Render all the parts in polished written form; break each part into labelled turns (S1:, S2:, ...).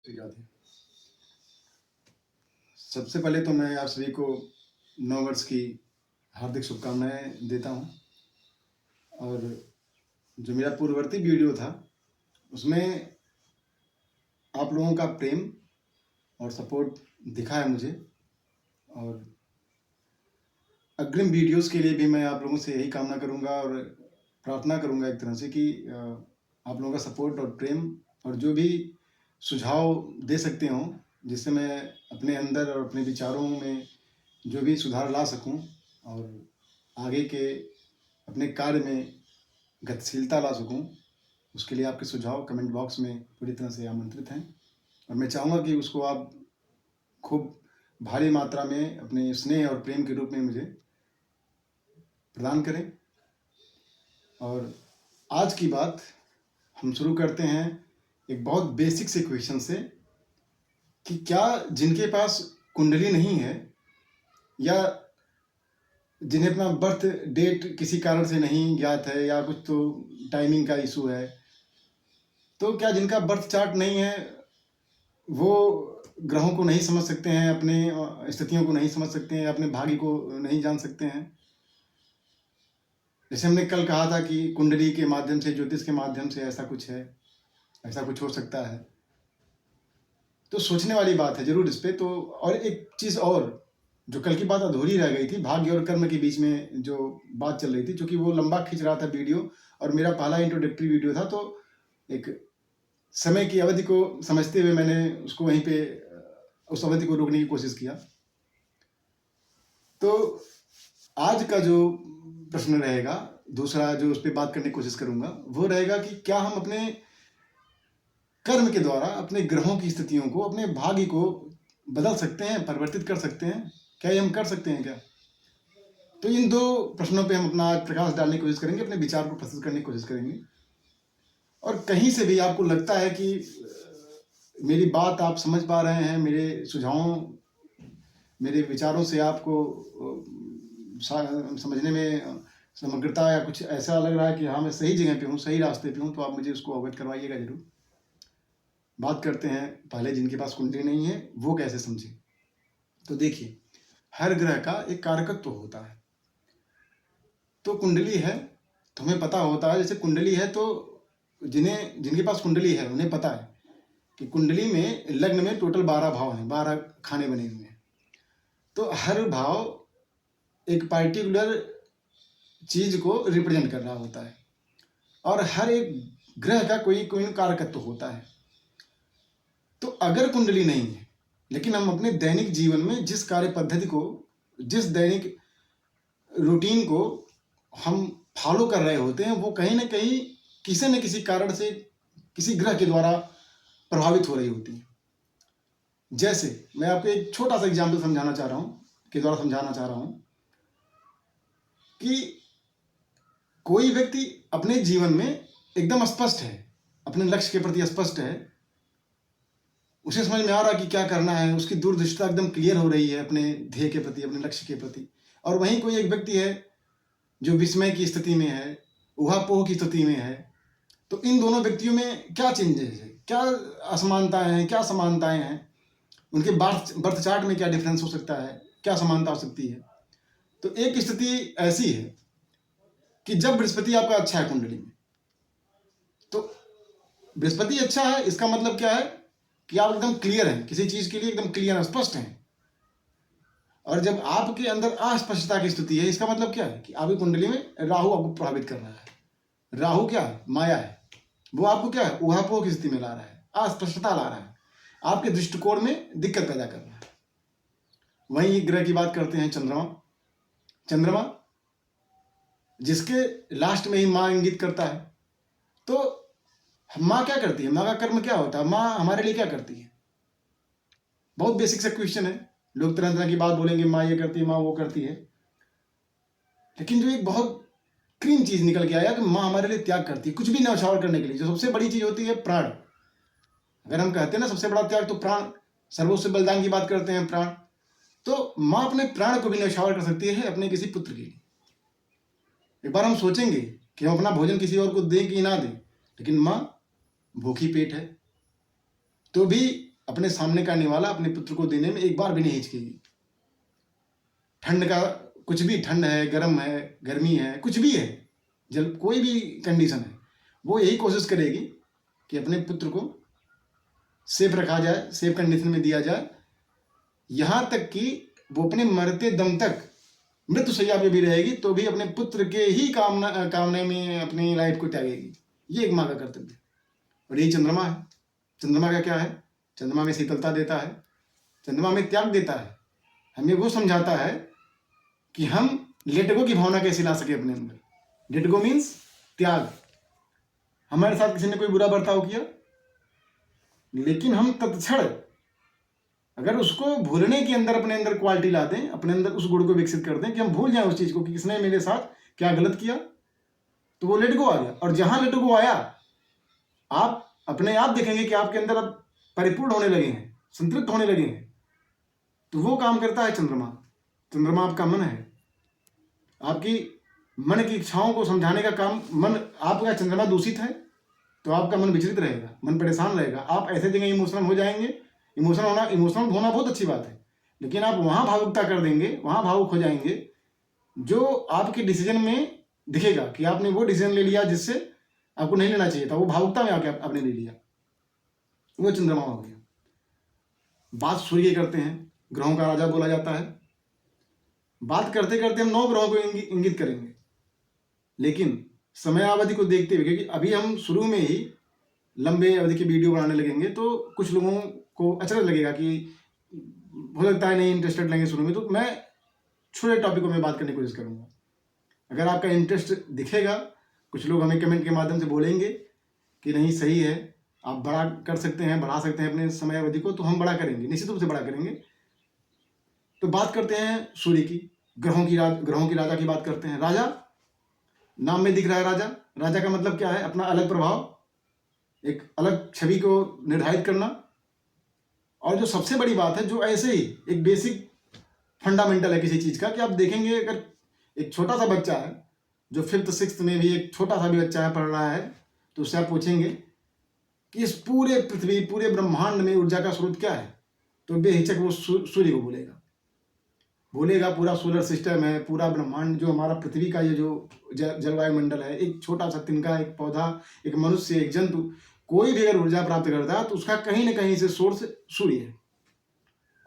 S1: ठीक है। सबसे पहले तो मैं आप सभी को नववर्ष की हार्दिक शुभकामनाएं देता हूं। और जो मेरा पूर्ववर्ती वीडियो था उसमें आप लोगों का प्रेम और सपोर्ट दिखा है मुझे, और अग्रिम वीडियोस के लिए भी मैं आप लोगों से यही कामना करूंगा और प्रार्थना करूंगा एक तरह से कि आप लोगों का सपोर्ट और प्रेम और जो भी सुझाव दे सकते हो, जिससे मैं अपने अंदर और अपने विचारों में जो भी सुधार ला सकूं और आगे के अपने कार्य में गतिशीलता ला सकूं, उसके लिए आपके सुझाव कमेंट बॉक्स में पूरी तरह से आमंत्रित हैं। और मैं चाहूँगा कि उसको आप खूब भारी मात्रा में अपने स्नेह और प्रेम के रूप में मुझे प्रदान करें। और आज की बात हम शुरू करते हैं एक बहुत बेसिक से क्वेश्चन से कि क्या जिनके पास कुंडली नहीं है या जिन्हें अपना बर्थ डेट किसी कारण से नहीं ज्ञात है या कुछ तो टाइमिंग का इशू है, तो क्या जिनका बर्थ चार्ट नहीं है वो ग्रहों को नहीं समझ सकते हैं, अपने स्थितियों को नहीं समझ सकते हैं, अपने भाग्य को नहीं जान सकते हैं? जैसे हमने कल कहा था कि कुंडली के माध्यम से, ज्योतिष के माध्यम से ऐसा कुछ है, ऐसा कुछ हो सकता है। तो सोचने वाली बात है जरूर इस पे। तो और एक चीज़ और जो कल की बात अधूरी रह गई थी, भाग्य और कर्म के बीच में जो बात चल रही थी, क्योंकि वो लंबा खींच रहा था वीडियो और मेरा पहला इंट्रोडक्टरी वीडियो था, तो एक समय की अवधि को समझते हुए मैंने उसको वहीं पे उस अवधि को रोकने की कोशिश किया। तो आज का जो प्रश्न रहेगा, दूसरा जो उस पर बात करने की कोशिश करूंगा, वो रहेगा कि क्या हम अपने कर्म के द्वारा अपने ग्रहों की स्थितियों को, अपने भाग्य को बदल सकते हैं, परिवर्तित कर सकते हैं? क्या ये हम कर सकते हैं क्या? तो इन दो प्रश्नों पे हम अपना प्रकाश डालने की कोशिश करेंगे, अपने विचार को प्रस्तुत करने की कोशिश करेंगे। और कहीं से भी आपको लगता है कि मेरी बात आप समझ पा रहे हैं, मेरे सुझावों, मेरे विचारों से आपको समझने में समग्रता या कुछ ऐसा लग रहा है कि हाँ मैं सही जगह पे हूँ, सही रास्ते पे हूँ, तो आप मुझे उसको अवगत करवाइएगा जरूर। बात करते हैं पहले जिनके पास कुंडली नहीं है वो कैसे समझे। तो देखिए, हर ग्रह का एक कारकत्व होता है। तो कुंडली है तो हमें पता होता है, जैसे कुंडली है तो जिनके पास कुंडली है उन्हें पता है कि कुंडली में लग्न में टोटल 12 भाव हैं, 12 खाने बने हुए हैं। तो हर भाव एक पार्टिकुलर चीज को रिप्रेजेंट कर रहा होता है और हर एक ग्रह का कोई कोई कारकत्व होता है। तो अगर कुंडली नहीं है लेकिन हम अपने दैनिक जीवन में जिस कार्य पद्धति को, जिस दैनिक रूटीन को हम फॉलो कर रहे होते हैं, वो कहीं ना कहीं किसी न किसी कारण से किसी ग्रह के द्वारा प्रभावित हो रही होती है। जैसे मैं आपको एक छोटा सा एग्जाम्पल समझाना चाह रहा हूं कि कोई व्यक्ति अपने जीवन में एकदम स्पष्ट है, अपने लक्ष्य के प्रति स्पष्ट है, उसे समझ में आ रहा कि क्या करना है, उसकी दूरदृष्टता एकदम क्लियर हो रही है अपने ध्येय के प्रति, अपने लक्ष्य के प्रति। और वहीं कोई एक व्यक्ति है जो विस्मय की स्थिति में है, ऊहापोह की स्थिति में है। तो इन दोनों व्यक्तियों में क्या चेंजेस है, क्या असमानताएं हैं, क्या समानताएं हैं, उनके बर्थ चार्ट में क्या डिफरेंस हो सकता है, क्या समानता हो सकती है? तो एक स्थिति ऐसी है कि जब बृहस्पति आपका अच्छा है कुंडली में, तो बृहस्पति अच्छा है इसका मतलब क्या है कि आप एकदम क्लियर हैं, किसी चीज के लिए एकदम क्लियर स्पष्ट हैं। और जब आपके अंदर अस्पष्टता की स्थिति है, इसका मतलब क्या है कि आपकी कुंडली में राहु आपको प्रभावित कर रहा है। राहु क्या है? माया है। वो आपको क्या है? ऊहापोह की स्थिति में ला रहा है, अस्पष्टता ला रहा है, आपके दृष्टिकोण में दिक्कत पैदा कर रहा है। वहीं ग्रह की बात करते हैं, चंद्रमा जिसके लास्ट में ही माँ इंगित करता है। तो माँ क्या करती है? माँ का कर्म क्या होता है? माँ हमारे लिए क्या करती है? बहुत बेसिक सा क्वेश्चन है। लोग तरह तरह की बात बोलेंगे, माँ ये करती है, माँ वो करती है, लेकिन जो एक बहुत क्रीम चीज निकल के आया कि माँ हमारे लिए त्याग करती है कुछ भी न्यौछावर करने के लिए। जो सबसे बड़ी चीज होती है प्राण, अगर हम कहते हैं ना सबसे बड़ा त्याग तो प्राण, सर्वोच्च बलिदान की बात करते हैं प्राण, तो माँ अपने प्राण को भी न्यौछावर कर सकती है अपने किसी पुत्र के लिए। एक बार हम सोचेंगे कि हम अपना भोजन किसी और को दें कि ना दें, लेकिन माँ भूखी पेट है तो भी अपने सामने का निवाला अपने पुत्र को देने में एक बार भी नहीं हिचकेगी। ठंड का कुछ भी, ठंड है, गर्म है, गर्मी है, कुछ भी है, जल कोई भी कंडीशन है, वो यही कोशिश करेगी कि अपने पुत्र को सेफ रखा जाए, सेफ कंडीशन में दिया जाए, यहाँ तक कि वो अपने मरते दम तक मृत्युशैया पे भी रहेगी तो भी अपने पुत्र के ही कामने में अपनी लाइफ को त्यागेगी। ये एक माँ का कर्तव्य है। और यही चंद्रमा है। चंद्रमा का क्या है? चंद्रमा में शीतलता देता है, चंद्रमा में त्याग देता है, हमें वो समझाता है कि हम लेट गो की भावना कैसे ला सके अपने अंदर। लेट गो मीन्स त्याग। हमारे साथ किसी ने कोई बुरा बर्ताव किया, लेकिन हम तत्क्षण अगर उसको भूलने के अंदर अपने अंदर क्वालिटी ला दें, अपने अंदर उस गुण को विकसित कर दें कि हम भूल जाएं उस चीज को कि किसने मेरे साथ क्या गलत किया, तो वो लेट गो आ गया। और जहां लेट गो आया, आप अपने आप देखेंगे कि आपके अंदर अब परिपूर्ण होने लगे हैं, संतृप्त होने लगे हैं। तो वो काम करता है चंद्रमा। चंद्रमा आपका मन है, आपकी मन की इच्छाओं को समझाने का काम। मन आपका चंद्रमा दूषित है तो आपका मन विचलित रहेगा, मन परेशान रहेगा, आप ऐसे जगह इमोशनल हो जाएंगे। इमोशनल होना बहुत अच्छी बात है, लेकिन आप वहां भावुकता कर देंगे, वहां भावुक हो जाएंगे जो आपके डिसीजन में दिखेगा कि आपने वो डिसीजन ले लिया जिससे आपको नहीं लेना चाहिए था, वो भावुकता में आके आपने ले लिया, वो चंद्रमा हो गया। बात सूर्य करते हैं, ग्रहों का राजा बोला जाता है। बात करते करते हम 9 ग्रहों को इंगित करेंगे, लेकिन समय अवधि को देखते हुए, क्योंकि अभी हम शुरू में ही लंबे अवधि की वीडियो बनाने लगेंगे तो कुछ लोगों को अचरज लगेगा कि हो सकता है नहीं इंटरेस्टेड लगेंगे शुरू में, तो मैं छोटे टॉपिकों में बात करने की कोशिश करूंगा। अगर आपका इंटरेस्ट दिखेगा, कुछ लोग हमें कमेंट के माध्यम से बोलेंगे कि नहीं सही है, आप बड़ा कर सकते हैं, बढ़ा सकते हैं अपने समय अवधि को, तो हम बड़ा करेंगे, निश्चित रूप से बड़ा करेंगे। तो बात करते हैं सूर्य की, ग्रहों की राजा की बात करते हैं। राजा नाम में दिख रहा है, राजा। राजा का मतलब क्या है? अपना अलग प्रभाव, एक अलग छवि को निर्धारित करना। और जो सबसे बड़ी बात है, जो ऐसे ही एक बेसिक फंडामेंटल है किसी चीज का, कि आप देखेंगे अगर एक छोटा सा बच्चा है जो 5th 6th में भी, एक छोटा सा भी बच्चा है, पढ़ रहा है, तो उससे आप पूछेंगे कि इस पूरे पृथ्वी, पूरे ब्रह्मांड में ऊर्जा का स्रोत क्या है, तो बेहिचक वो सूर्य को बोलेगा। पूरा सोलर सिस्टम है, पूरा ब्रह्मांड, जो हमारा पृथ्वी का ये जो जलवायु मंडल है, एक छोटा सा तिनका, एक पौधा, एक मनुष्य, एक जंतु, कोई भी अगर ऊर्जा प्राप्त करता है तो उसका कहीं ना कहीं से सोर्स सूर्य है।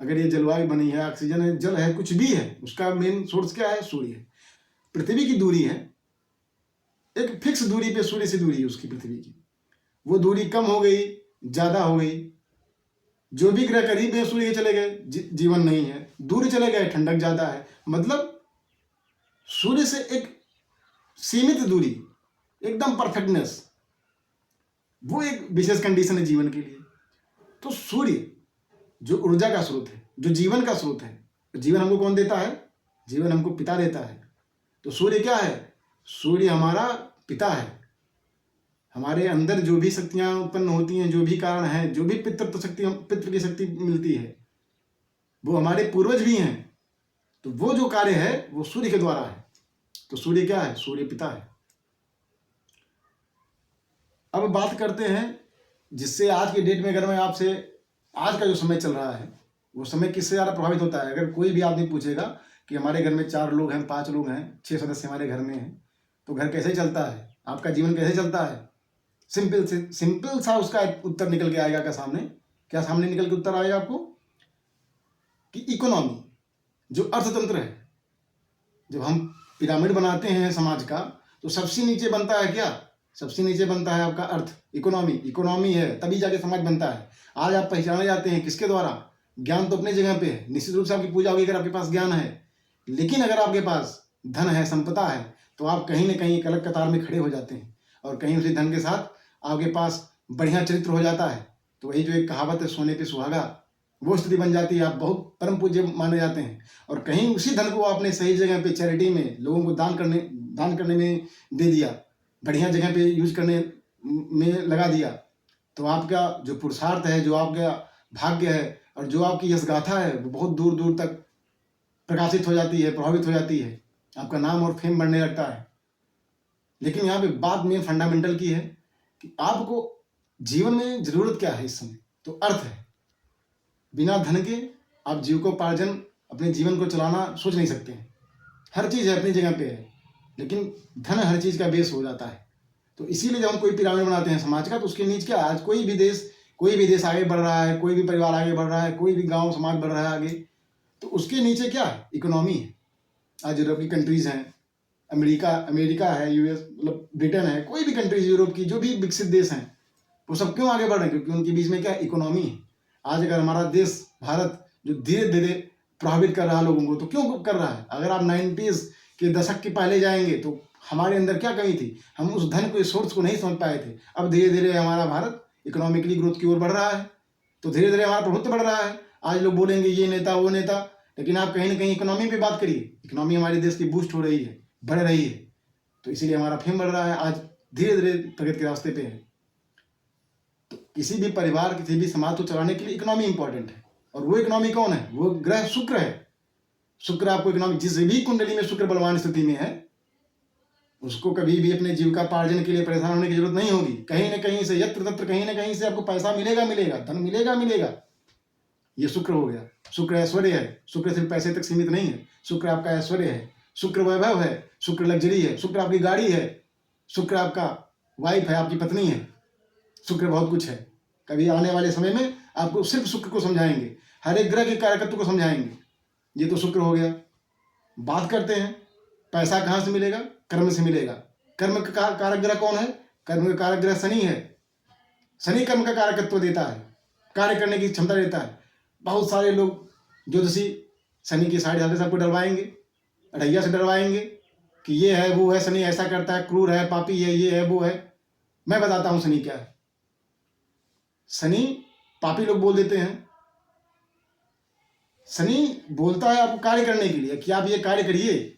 S1: अगर ये जलवायु बनी है, ऑक्सीजन है, जल है, कुछ भी है, उसका मेन सोर्स क्या है? सूर्य है। पृथ्वी की दूरी है, एक फिक्स दूरी पे सूर्य से दूरी है उसकी, पृथ्वी की। वो दूरी कम हो गई, ज्यादा हो गई, जो भी ग्रह करीब है सूर्य के चले गए, जीवन नहीं है, दूर चले गए, ठंडक ज्यादा है। मतलब सूर्य से एक सीमित दूरी, एकदम परफेक्टनेस, वो एक विशेष कंडीशन है जीवन के लिए। तो सूर्य जो ऊर्जा का स्रोत है, जो जीवन का स्रोत है, जीवन हमको कौन देता है? जीवन हमको पिता देता है। तो सूर्य क्या है? सूर्य हमारा पिता है। हमारे अंदर जो भी शक्तियां उत्पन्न होती हैं, जो भी कारण है, जो भी पितृ की शक्ति मिलती है, वो हमारे पूर्वज भी हैं। तो वो जो कार्य है वो सूर्य के द्वारा है। तो सूर्य क्या है? सूर्य पिता है। अब बात करते हैं जिससे आज की डेट में, अगर मैं आपसे, आज का जो समय चल रहा है, वो समय किससे ज़्यादा प्रभावित होता है? अगर कोई भी आदमी पूछेगा कि हमारे घर में 4 लोग हैं, 5 लोग हैं, 6 सदस्य हमारे घर में हैं, तो घर कैसे चलता है, आपका जीवन कैसे चलता है, सिंपल सा उसका उत्तर निकल के आएगा। क्या सामने निकल के उत्तर आएगा आपको? कि इकोनॉमी, जो अर्थतंत्र है, जब हम पिरामिड बनाते हैं समाज का, तो सबसे नीचे बनता है क्या? सबसे नीचे बनता है आपका अर्थ, इकोनॉमी है, तभी जाके समाज बनता है। आज आप पहचाने जाते हैं किसके द्वारा? ज्ञान तो अपनी जगह पे है, निश्चित रूप से आपकी पूजा होगी अगर आपके पास ज्ञान है, लेकिन अगर आपके पास धन है, संपदा है, तो आप कहीं ना कहीं एक अलग कतार में खड़े हो जाते हैं, और कहीं उसी धन के साथ आपके पास बढ़िया चरित्र हो जाता है। तो वही जो एक कहावत है, सोने पे सुहागा, वो स्थिति बन जाती है, आप बहुत परम पूज्य माने जाते हैं। और कहीं उसी धन को आपने सही जगह पे, चैरिटी में, लोगों को दान करने में दे दिया, बढ़िया जगह पे यूज करने में लगा दिया, तो आपका जो पुरुषार्थ है, जो आपका भाग्य है, और जो आपकी यश गाथा है, वो बहुत दूर दूर तक प्रकाशित हो जाती है, प्रभावित हो जाती है, आपका नाम और फेम बढ़ने लगता है। लेकिन यहाँ पे बात में फंडामेंटल की है कि आपको जीवन में जरूरत क्या है इस समय? तो अर्थ है। बिना धन के आप जीविकोपार्जन अपने जीवन को चलाना सोच नहीं सकते हैं। हर चीज़ है अपनी जगह पे है, लेकिन धन हर चीज़ का बेस हो जाता है। तो इसीलिए जब हम कोई पिरामिड बनाते हैं समाज का, तो उसके नीचे क्या, आज कोई भी देश आगे बढ़ रहा है, कोई भी परिवार आगे बढ़ रहा है, कोई भी गांव समाज बढ़ रहा है आगे, तो उसके नीचे क्या है, इकोनॉमी है। आज यूरोप की कंट्रीज़ हैं, अमेरिका है, यूएस मतलब ब्रिटेन है, कोई भी कंट्रीज यूरोप की जो भी विकसित देश हैं, वो सब क्यों आगे बढ़ रहे हैं? क्योंकि उनके बीच में क्या, इकोनॉमी है। आज अगर हमारा देश भारत जो धीरे धीरे प्रभावित कर रहा है लोगों को, तो क्यों कर रहा है? अगर आप 90s के दशक के पहले जाएंगे तो हमारे अंदर क्या कमी थी, हम उस धन को, सोर्स को नहीं समझ पाए थे। अब धीरे धीरे हमारा भारत इकोनॉमिकली ग्रोथ की ओर बढ़ रहा है, तो धीरे धीरे हमारा प्रभुत्व बढ़ रहा है। आज लोग बोलेंगे ये नेता वो नेता, लेकिन आप कहीं ना कहीं इकोनॉमी पे बात करिए, इकोनॉमी हमारे देश की बूस्ट हो रही है, बढ़ रही है, तो इसीलिए हमारा फेम बढ़ रहा है, आज धीरे धीरे प्रगति के रास्ते पे है। तो किसी भी परिवार, किसी भी समाज को चलाने के लिए इकोनॉमी इंपॉर्टेंट है, और वो इकोनॉमी कौन है? वो ग्रह शुक्र है। शुक्र आपको इकोनॉमी, जिस भी कुंडली में शुक्र बलवान स्थिति में है, उसको कभी भी अपने जीविकापार्जन के लिए परेशान होने की जरूरत नहीं होगी। कहीं ना कहीं से, यत्र तत्र कहीं ना कहीं से आपको पैसा मिलेगा, धन मिलेगा। ये शुक्र हो गया। शुक्र ऐश्वर्य है, शुक्र सिर्फ पैसे तक सीमित नहीं है, शुक्र आपका ऐश्वर्य है, शुक्र वैभव है, शुक्र लग्जरी है, शुक्र आपकी गाड़ी है, शुक्र आपका वाइफ है, आपकी पत्नी है, शुक्र बहुत कुछ है। कभी आने वाले समय में आपको सिर्फ शुक्र को समझाएंगे, हर एक ग्रह के कारकत्व को समझाएंगे। ये तो शुक्र हो गया। बात करते हैं पैसा कहाँ से मिलेगा? कर्म से मिलेगा। कर्म का कारक ग्रह कौन है? कर्म का कारक ग्रह शनि है। शनि कर्म का कारकत्व देता है, कार्य करने की क्षमता देता है। बहुत सारे लोग ज्योतिषी शनि की साढ़े साथ सबको डरवाएंगे, अढ़ैया से डरवाएंगे कि ये है वो है, शनि ऐसा करता है, क्रूर है, पापी है, ये है वो है। मैं बताता हूं शनि क्या है। शनि पापी लोग बोल देते हैं। शनि बोलता है आपको कार्य करने के लिए कि आप ये कार्य करिए,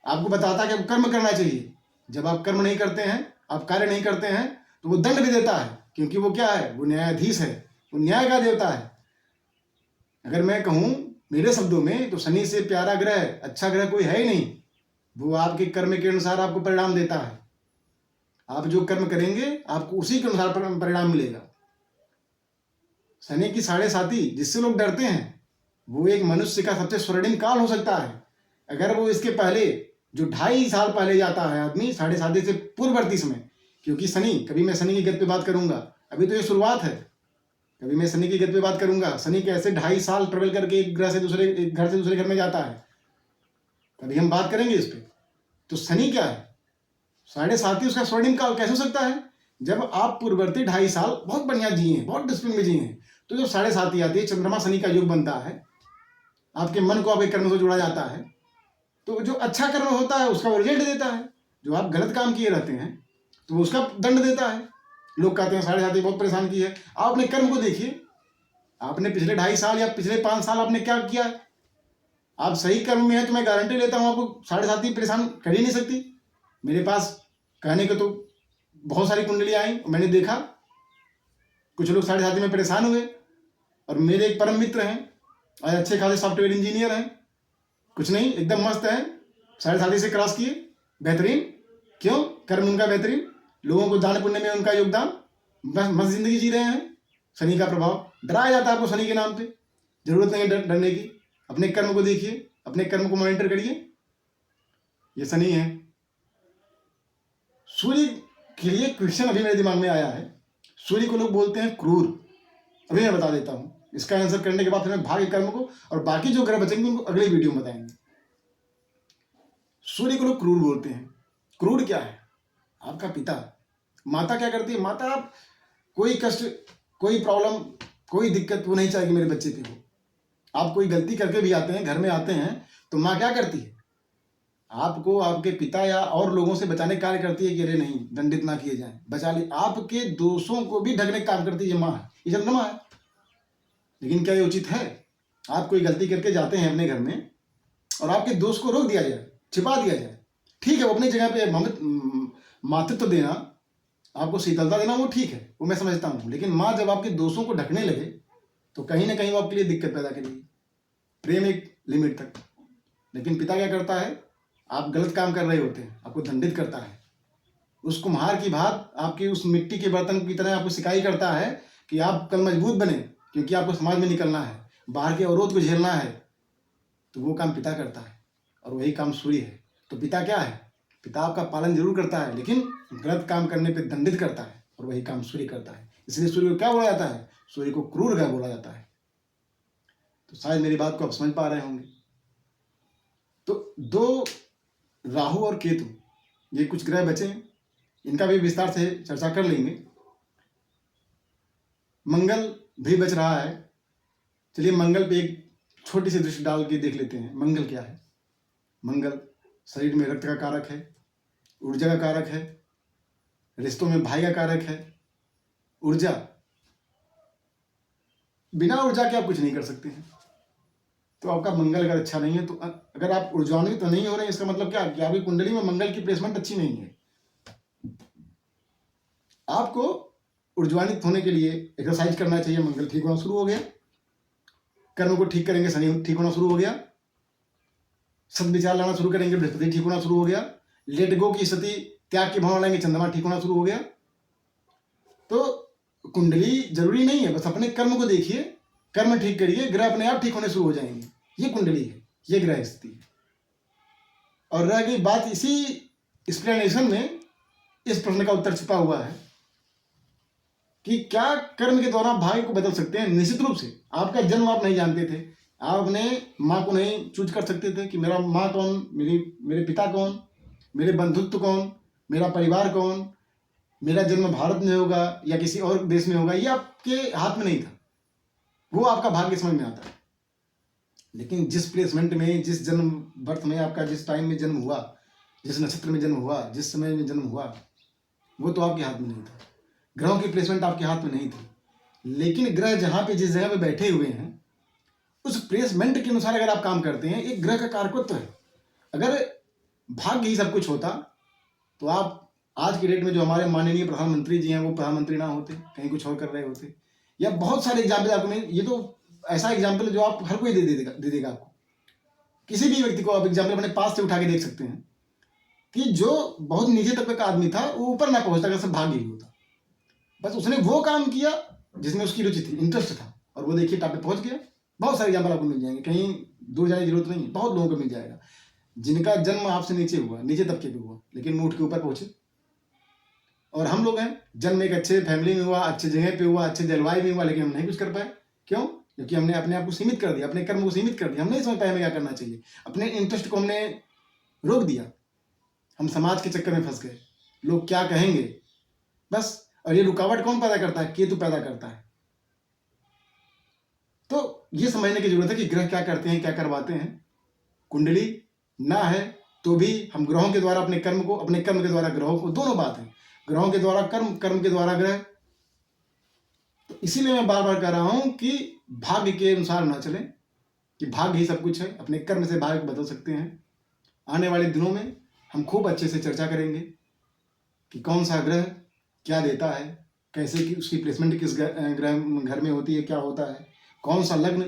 S1: आपको बताता है कि आपको कर्म करना चाहिए। जब आप कर्म नहीं करते हैं, आप कार्य नहीं करते हैं, तो वो दंड भी देता है, क्योंकि वो क्या है? वो न्यायाधीश है, वो न्याय का देवता है। अगर मैं कहूं मेरे शब्दों में, तो शनि से प्यारा ग्रह, अच्छा ग्रह कोई है ही नहीं। वो आपके कर्म के अनुसार आपको परिणाम देता है। आप जो कर्म करेंगे आपको उसी के अनुसार परिणाम मिलेगा। शनि की साढ़े साती जिससे लोग डरते हैं, वो एक मनुष्य का सबसे स्वर्णिम काल हो सकता है। अगर वो इसके पहले, जो 2.5 साल पहले जाता है आदमी, साढ़े साती से पूर्ववर्ती समय, क्योंकि शनि, कभी मैं शनि की गति पे बात करूंगा, अभी तो ये शुरुआत है, कभी मैं शनि की गति पे बात करूंगा। शनि कैसे 2.5 साल ट्रेवल करके एक घर से दूसरे घर में जाता है, कभी हम बात करेंगे इस पे। तो शनि क्या है? साढ़े साती उसका स्वर्णिम काल कैसे हो सकता है? जब आप पूर्ववर्ती 2.5 साल बहुत बढ़िया जिए हैं, बहुत डिसिप्लिन में जिए हैं, तो जब साढ़े साती आती है, चंद्रमा शनि का योग बनता है, आपके मन को आपके कर्म से जोड़ा जाता है, तो जो अच्छा कर्म होता है उसका वो रिजल्ट देता है। जो आप गलत काम किए रहते हैं तो उसका दंड देता है। लोग कहते हैं साढ़े साती बहुत परेशान की है। आप अपने कर्म को देखिए, आपने पिछले 2.5 साल या पिछले 5 साल आपने क्या किया? आप सही कर्म में है तो मैं गारंटी लेता हूँ आपको साढ़े साती परेशान कर ही नहीं सकती। मेरे पास कहने को तो बहुत सारी कुंडलियाँ आई, मैंने देखा कुछ लोग साढ़े साती में परेशान हुए, और मेरे एक परम मित्र हैं, आज अच्छे खासे सॉफ्टवेयर इंजीनियर हैं, कुछ नहीं, एकदम मस्त है, साढ़े साती से क्रॉस किए, बेहतरीन। क्यों? कर्म उनका बेहतरीन, लोगों को दान पुण्य में उनका योगदान, बस मस्त जिंदगी जी रहे हैं। शनि का प्रभाव, डराया जाता है आपको शनि के नाम पे, जरूरत नहीं है डरने की। अपने कर्म को देखिए, अपने कर्म को मॉनिटर करिए। ये शनि है। सूर्य के लिए क्वेश्चन अभी मेरे दिमाग में आया है। सूर्य को लोग बोलते हैं क्रूर, अभी मैं बता देता हूं। इसका आंसर करने के बाद फिर मैं भाग्य कर्म को और बाकी जो ग्रह बचेंगे उनको अगले वीडियो में बताएंगे। सूर्य को लोग क्रूर बोलते हैं। क्रूर क्या है? आपका पिता। माता क्या करती है? माता, आप कोई कष्ट, कोई प्रॉब्लम, कोई दिक्कत वो नहीं चाहेगी मेरे बच्चे पे हो। आप कोई गलती करके भी आते हैं, घर में आते हैं, तो माँ क्या करती है? आपको आपके पिता या और लोगों से बचाने का कार्य करती है कि अरे नहीं, दंडित ना किए जाएं, बचा ले। आपके दोषों को भी ढकने का काम करती है माँ है, ये चंद्रमा है। लेकिन क्या ये उचित है? आप कोई गलती करके जाते हैं अपने घर में और आपके दोस्त को रोक दिया जाए, छिपा दिया जाए, ठीक है, वो अपनी जगह पे मातृत्व देना, आपको शीतलता देना, वो ठीक है, वो मैं समझता हूँ। लेकिन माँ जब आपके दोषों को ढकने लगे तो कहीं ना कहीं वो आपके लिए दिक्कत पैदा करेगी। प्रेम एक लिमिट तक। लेकिन पिता क्या करता है? आप गलत काम कर रहे होते हैं, आपको दंडित करता है। उस कुम्हार की भांति आपकी उस मिट्टी के बर्तन की तरह आपको सिकाई करता है कि आप कल मजबूत बने, क्योंकि आपको समाज में निकलना है, बाहर के अवरोध को झेलना है, तो वो काम पिता करता है और वही काम सूर्य है। तो पिता क्या है? पिता आपका पालन जरूर करता है, लेकिन गलत काम करने पे दंडित करता है, और वही काम सूर्य करता है। इसलिए सूर्य को क्या बोला जाता है? सूर्य को क्रूर ग्रह बोला जाता है। तो शायद मेरी बात को आप समझ पा रहे होंगे। तो 2 राहु और केतु, ये कुछ ग्रह बचे हैं, इनका भी विस्तार से चर्चा कर लेंगे। मंगल भी बच रहा है। चलिए मंगल पे एक छोटी सी दृष्टि डाल के देख लेते हैं। मंगल क्या है? मंगल शरीर में रक्त का कारक है, ऊर्जा का कारक है, रिश्तों में भाई का कारक है। ऊर्जा, बिना ऊर्जा के आप कुछ नहीं कर सकते हैं। तो आपका मंगल अगर अच्छा नहीं है, तो अगर आप ऊर्जान्वित तो नहीं हो रहे हैं, इसका मतलब क्या कि आपकी कुंडली में मंगल की प्लेसमेंट अच्छी नहीं है। आपको ऊर्जान्वित होने के लिए एक्सरसाइज करना चाहिए। मंगल ठीक होना शुरू हो गया, कर्म को ठीक करेंगे, शनि ठीक होना शुरू हो गया, सद्विचार लाना शुरू करेंगे, बृहस्पति ठीक होना शुरू हो गया, लेट गो की स्थिति, त्याग की भावना लाएंगे, चंद्रमा ठीक होना शुरू हो गया। तो कुंडली जरूरी नहीं है, बस अपने कर्म को देखिए, कर्म ठीक करिए, ग्रह अपने आप ठीक होने शुरू हो जाएंगे। ये कुंडली है, ये ग्रह स्थिति है। और रह गई बात, इसी एक्सप्लेनेशन में इस प्रश्न का उत्तर छिपा हुआ है कि क्या कर्म के द्वारा भाग्य को बदल सकते हैं? निश्चित रूप से। आपका जन्म आप नहीं जानते थे, आप अपने माँ को नहीं चूज कर सकते थे कि मेरा माँ कौन, मेरे पिता कौन, मेरे बंधुत्व कौन, मेरा परिवार कौन, मेरा जन्म भारत में होगा या किसी और देश में होगा, ये आपके हाथ में नहीं था। वो आपका भाग्य समझ में आता है। लेकिन जिस प्लेसमेंट में, जिस जन्म बर्थ में आपका, जिस टाइम में जन्म हुआ, जिस नक्षत्र में जन्म हुआ, जिस समय में जन्म हुआ, वो तो आपके हाथ में नहीं था। ग्रहों की प्लेसमेंट आपके हाथ में नहीं थी। लेकिन ग्रह जहाँ पे, जिस जगह पे बैठे हुए हैं, उस प्लेसमेंट के अनुसार अगर आप काम करते हैं, एक ग्रह का कारकत्व है। अगर भाग्य ही सब कुछ होता, तो आप आज की डेट में जो हमारे माननीय प्रधानमंत्री जी हैं, वो प्रधानमंत्री ना होते, कहीं कुछ और कर रहे होते। या बहुत सारे एग्जाम्पल आपको मैं, ये तो ऐसा एग्जाम्पल है जो आप हर कोई दे देगा आपको। किसी भी व्यक्ति को आप एग्जाम्पल अपने पास से उठा के देख सकते हैं कि जो बहुत नीचे तबके का आदमी था, वो ऊपर ना पहुंचता अगर सब भाग्य ही होता। बस उसने वो काम किया जिसमें उसकी रुचि थी, इंटरेस्ट था, और वो देखिए टॉप पे पहुंच गया। बहुत सारे एग्जाम्पल आपको मिल जाएंगे, कहीं दूर जाने की जरूरत नहीं, बहुत लोगों को मिल जाएगा जिनका जन्म आपसे नीचे हुआ, नीचे तबके पे हुआ, लेकिन वो उठ के ऊपर पहुंचे। और हम लोग हैं, जन्म एक अच्छे फैमिली में हुआ, अच्छे जगह पे हुआ, अच्छे जलवायु में हुआ, लेकिन हम नहीं कुछ कर पाए। क्यों? क्योंकि हमने अपने आप को सीमित कर दिया, अपने कर्म को सीमित कर दिया। हम नहीं समझ पाए हमें क्या करना चाहिए, अपने इंटरेस्ट को हमने रोक दिया। हम समाज के चक्कर में फंस गए, लोग क्या कहेंगे, बस। और ये रुकावट कौन पैदा करता है? केतु पैदा करता है। तो ये समझने की जरूरत है कि ग्रह क्या करते हैं, क्या करवाते हैं। कुंडली ना है तो भी हम ग्रहों के द्वारा अपने कर्म को, अपने कर्म के द्वारा ग्रहों को, दोनों बात है। ग्रहों के द्वारा कर्म, कर्म के द्वारा ग्रह। तो इसीलिए मैं बार बार कह रहा हूं कि भाग्य के अनुसार ना चलें, कि भाग्य ही सब कुछ है। अपने कर्म से भाग्य को बदल सकते हैं। आने वाले दिनों में हम खूब अच्छे से चर्चा करेंगे कि कौन सा ग्रह क्या देता है, कैसे कि उसकी प्लेसमेंट किस ग्रह घर में होती है, क्या होता है, कौन सा लग्न,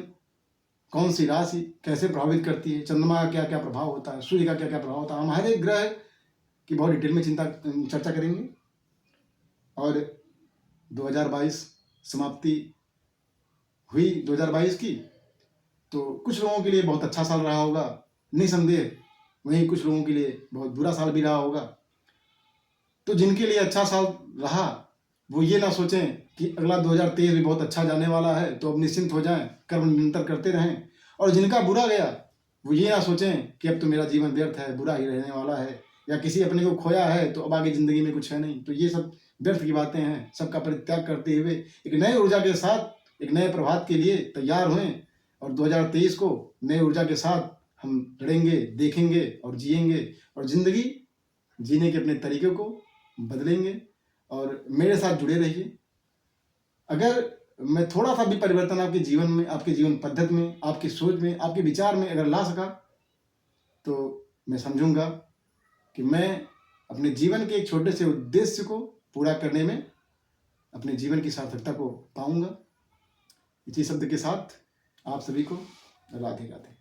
S1: कौन सी राशि कैसे प्रभावित करती है, चंद्रमा का क्या क्या प्रभाव होता है, सूर्य का क्या क्या प्रभाव होता है। हम हर एक ग्रह की बहुत डिटेल में चर्चा करेंगे। और 2022 समाप्ति हुई 2022 की, तो कुछ लोगों के लिए बहुत अच्छा साल रहा होगा निसंदेह, वहीं कुछ लोगों के लिए बहुत बुरा साल भी रहा होगा। तो जिनके लिए अच्छा साल रहा, वो ये ना सोचें कि अगला 2023 भी बहुत अच्छा जाने वाला है, तो अब निश्चिंत हो जाएं, कर्म निरंतर करते रहें। और जिनका बुरा गया, वो ये ना सोचें कि अब तो मेरा जीवन व्यर्थ है, बुरा ही रहने वाला है, या किसी अपने को खोया है तो अब आगे जिंदगी में कुछ है नहीं। तो ये सब व्यर्थ की बातें हैं। सबका परित्याग करते हुए एक नए ऊर्जा के साथ, एक नए प्रभात के लिए तैयार हुए, और 2023 को नए ऊर्जा के साथ हम लड़ेंगे, देखेंगे और जिएंगे, और जिंदगी जीने के अपने तरीके को बदलेंगे। और मेरे साथ जुड़े रहिए। अगर मैं थोड़ा सा भी परिवर्तन आपके जीवन में, आपके जीवन पद्धति में, आपकी सोच में, आपके विचार में अगर ला सका, तो मैं समझूंगा कि मैं अपने जीवन के एक छोटे से उद्देश्य को पूरा करने में अपने जीवन की सार्थकता को पाऊंगा। इसी शब्द के साथ आप सभी को राधे राधे।